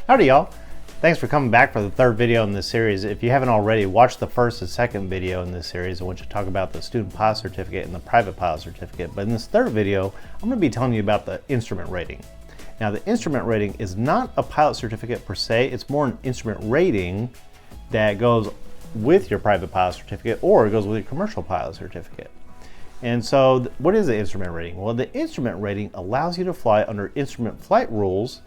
Howdy y'all! Thanks for coming back for the third video in this series. If you haven't already, watch the first and second video in this series in which I talk about the student pilot certificate and the private pilot certificate. But in this third video, I'm going to be telling you about the instrument rating. Now the instrument rating is not a pilot certificate per se, it's more an instrument rating that goes with your private pilot certificate or it goes with your commercial pilot certificate. And so what is the instrument rating? Well, the instrument rating allows you to fly under instrument flight rules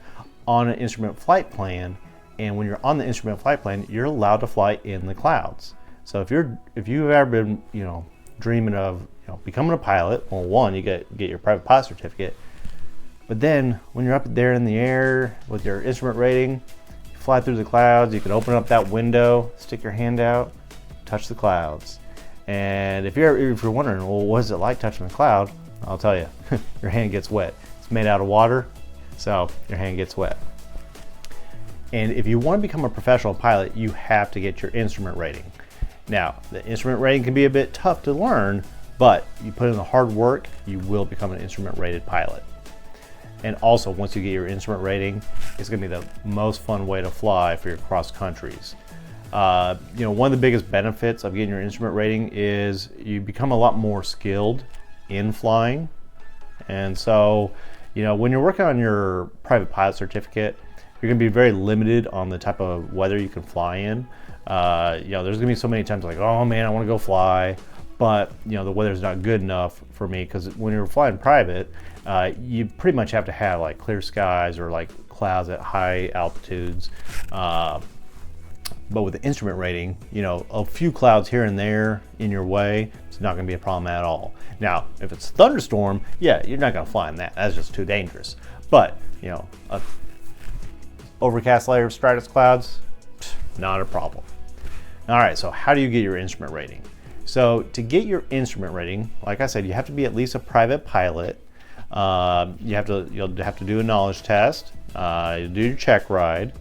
on an instrument flight plan, and when you're on the instrument flight plan, you're allowed to fly in the clouds. So if you've ever been, dreaming of, becoming a pilot, well, one, you get your private pilot certificate, but then when you're up there in the air with your instrument rating, you fly through the clouds, you can open up that window, stick your hand out, touch the clouds. And if you're wondering, well, what is it like touching the cloud? I'll tell you, your hand gets wet. It's made out of water, so your hand gets wet. And if you want to become a professional pilot, you have to get your instrument rating. Now, the instrument rating can be a bit tough to learn, but you put in the hard work, you will become an instrument rated pilot. And also, once you get your instrument rating, it's going to be the most fun way to fly for your cross countries. One of the biggest benefits of getting your instrument rating is you become a lot more skilled in flying. And so, when you're working on your private pilot certificate, you're going to be very limited on the type of weather you can fly in. There's going to be so many times like, oh man, I want to go fly, but the weather's not good enough for me, because when you're flying private, you pretty much have to have like clear skies or like clouds at high altitudes. But with the instrument rating, a few clouds here and there in your way, it's not going to be a problem at all. Now, if it's a thunderstorm, yeah, you're not going to fly in that. That's just too dangerous. But, a overcast layer of stratus clouds, not a problem. All right, so how do you get your instrument rating? So to get your instrument rating, like I said, you have to be at least a private pilot. You'll have to do a knowledge test. You do your check ride.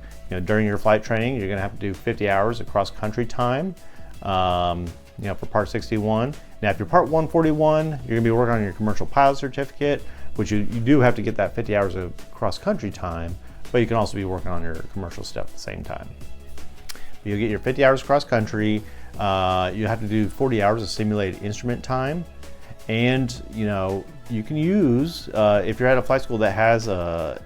During your flight training, you're going to have to do 50 hours of cross-country time, for Part 61. Now, if you're Part 141, you're going to be working on your commercial pilot certificate, which you do have to get that 50 hours of cross-country time, but you can also be working on your commercial stuff at the same time. You'll get your 50 hours cross-country. You have to do 40 hours of simulated instrument time, and you can use if you're at a flight school that has a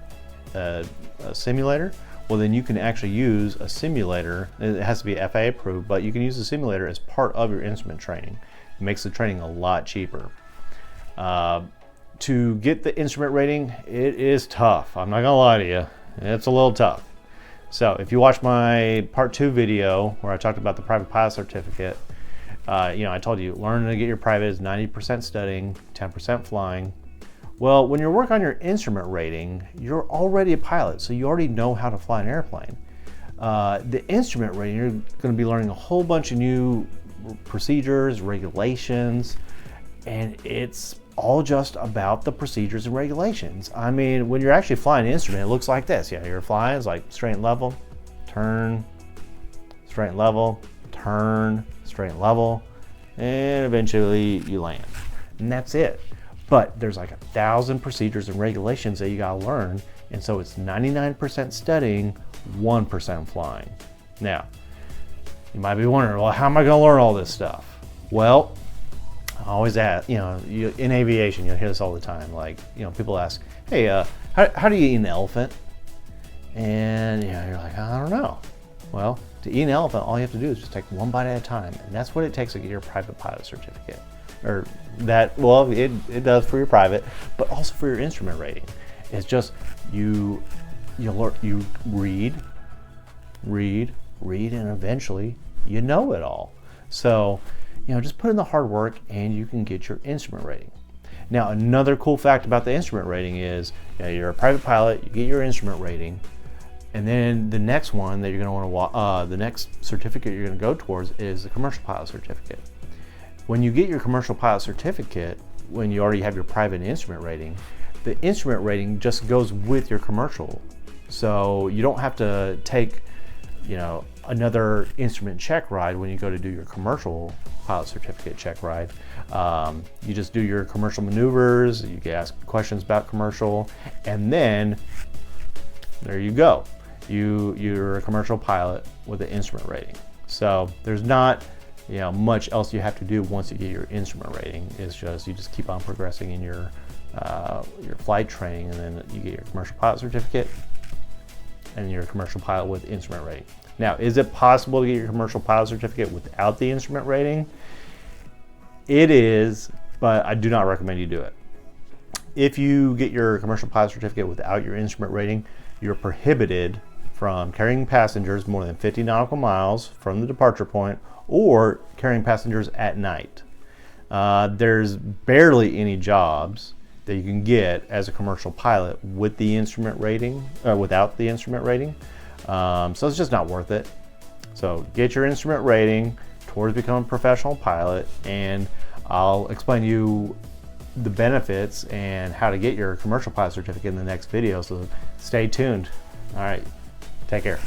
simulator. Well, then you can actually use a simulator. It has to be FAA approved, but you can use a simulator as part of your instrument training. It makes the training a lot cheaper. To get the instrument rating, it is tough. I'm not gonna lie to you, it's a little tough. So if you watch my part 2 video where I talked about the private pilot certificate, I told you learning to get your private is 90% studying, 10% flying. Well, when you're working on your instrument rating, you're already a pilot, so you already know how to fly an airplane. The instrument rating, you're going to be learning a whole bunch of new procedures, regulations, and it's all just about the procedures and regulations. I mean, when you're actually flying an instrument, it looks like this. You're flying, it's like straight and level, turn, straight and level, turn, straight and level, and eventually you land. And that's it. But there's like 1,000 procedures and regulations that you gotta learn, and so it's 99% studying, 1% flying. Now, you might be wondering, well, how am I gonna learn all this stuff? Well, I always ask, in aviation, you'll hear this all the time. Like, people ask, hey, how do you eat an elephant? And you're like, I don't know. Well, to eat an elephant, all you have to do is just take one bite at a time, and that's what it takes to get your private pilot certificate. Or that, well, it does for your private, but also for your instrument rating. It's just you read, and eventually you know it all. So, just put in the hard work and you can get your instrument rating. Now, another cool fact about the instrument rating is, you're a private pilot, you get your instrument rating, and then the next one that you're going to want to, the next certificate you're going to go towards is the commercial pilot certificate. When you get your commercial pilot certificate, when you already have your private instrument rating, the instrument rating just goes with your commercial. So you don't have to take, another instrument check ride when you go to do your commercial pilot certificate check ride. You just do your commercial maneuvers, you can ask questions about commercial, and then there you go. you're a commercial pilot with an instrument rating. So there's not much else you have to do once you get your instrument rating. It's just you just keep on progressing in your flight training, and then you get your commercial pilot certificate and you're a commercial pilot with instrument rating. Now, is it possible to get your commercial pilot certificate without the instrument rating? It is, but I do not recommend you do it. If you get your commercial pilot certificate without your instrument rating, you're prohibited from carrying passengers more than 50 nautical miles from the departure point or carrying passengers at night. There's barely any jobs that you can get as a commercial pilot with the instrument rating, without the instrument rating. So it's just not worth it. So get your instrument rating towards becoming a professional pilot, and I'll explain to you the benefits and how to get your commercial pilot certificate in the next video. So stay tuned. All right, take care.